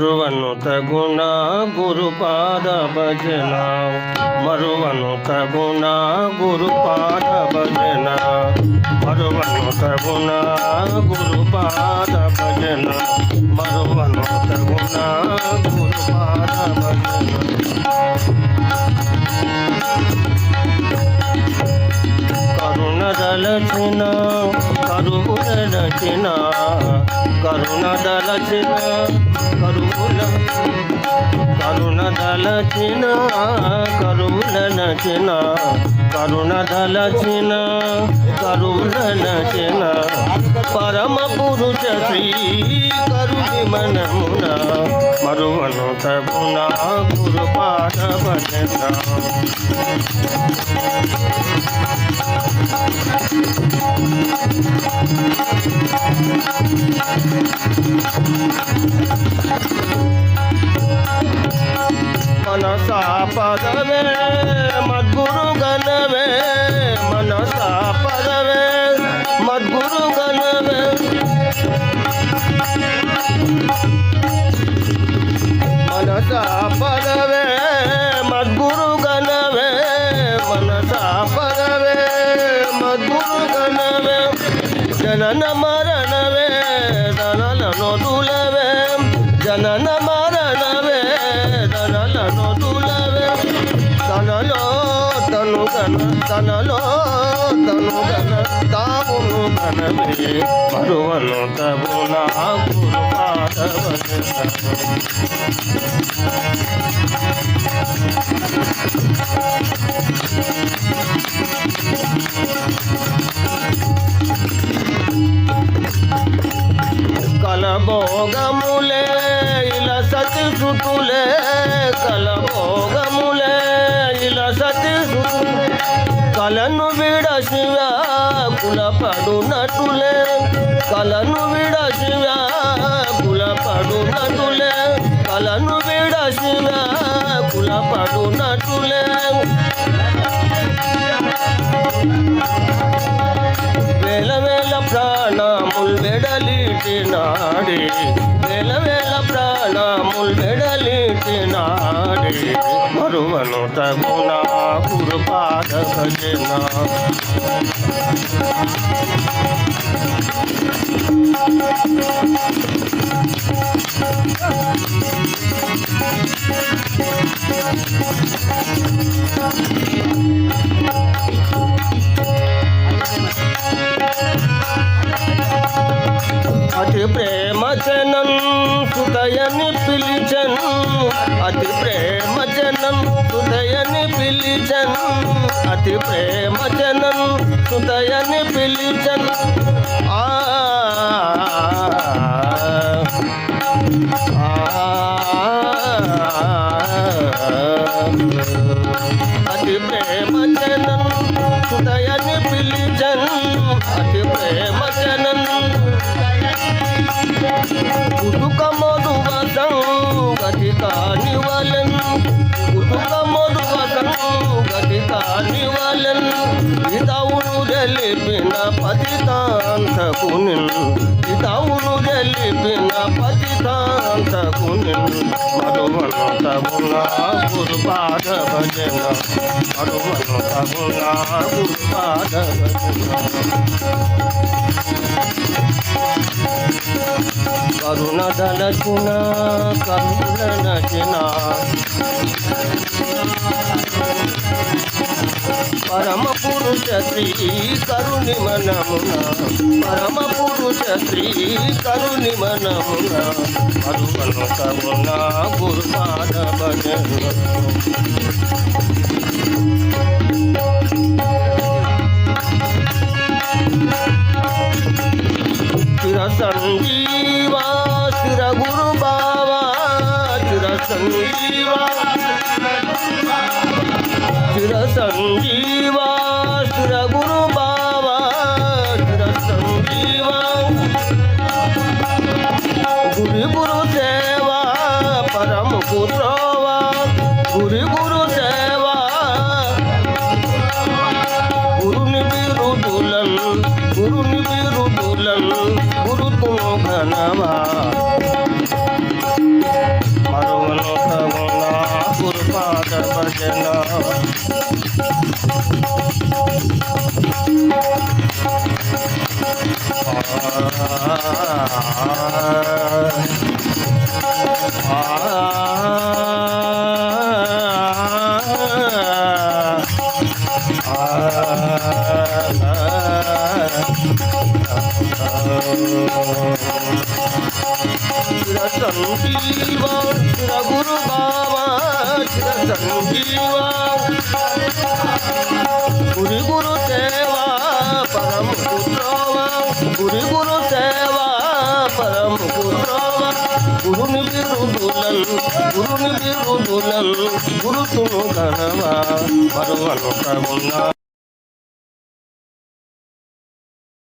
మరువను తగుణ గురుపాద భజన మరువను తగుణ గురుపాద భజన మరువను తగుణ గురుపాద భజన మరువను తగుణ గురుపాద భజన కరుణదలచిన కరువులచిన కరుణదలచిన కరుణదలచిన కరువులచిన కరుణదలచిన కరువులచిన పరమ పురుష శ్రీ కరుణి మనమున మరువను తగుణ గురుపాద భజన మనసా పదవే మద్గురు గణవే మనసా పదవే మద్గురు గణవే మనసా పదవే మద్గురు గణవే మనసా పదవే మద్గురు గణవే జనన మరణవే ధనలను దులవే జనన మరణవే ధనలను దులవే తనలో తను గన తావును గణవే మరువను తగుణ గురుపాద కలభోగములే ఇలా సతి సుతులే కలభోగములే ఇలా సతి సుతులే కలను విడసివ కులపడునటులే కలను విడసివ కులపడునటులే కలను విడసివ కులపడునటులే వేల వేల ప్రాణముల్ వెడలిటినాడే వేల వేల ప్రాణముల్ వెడలిటినాడే మరువను తగుణ గురుపాద భజన అతి ప్రేమజనం సుదయని పిలిచను అతి ప్రేమజనం సుదయని పిలిచను అతి ప్రేమజనం సుదయని పిలిచను అతి ప్రేమజనం సుదయని పిలిచను అతి ప్రేమజనం కుటుక మధువ సంగతి కాని వలన్ కుటుక మధువ సంగతి కాని వలన్ ఇతవును గెలిపిన పతితాంతకునిన్ ఇతవును గెలిపిన పతితాంతకునిన్ మరువను తగుణ గురుపాద భజన మరువను తగుణ గురుపాద భజన కరుణదలచిన కరుణనచిన పరమ పురుష శ్రీ కరుణి మనమున పరమ పురుష శ్రీ కరుణి మనమున మరువను తగుణ గురుపాద భజన చిర సంజీవా చిర గురు బావా చిర సంజీవా చిర సంజీవా చిర గురు బావా చిర సంజీవా గురి గురు సేవా పరమ పుత్రవా గురి గురు సేవా గురుని బిరుదులను గురుతును ఘనవా సంజీవ చిర గురు బాబా చిర సంజీవ గురి గురు సేవా పరమ పుత్రవా గురి గురు సేవా పరమ పుత్రవా గురుని బిరుదులన్ గురుతును కనవా మరువను కరుణ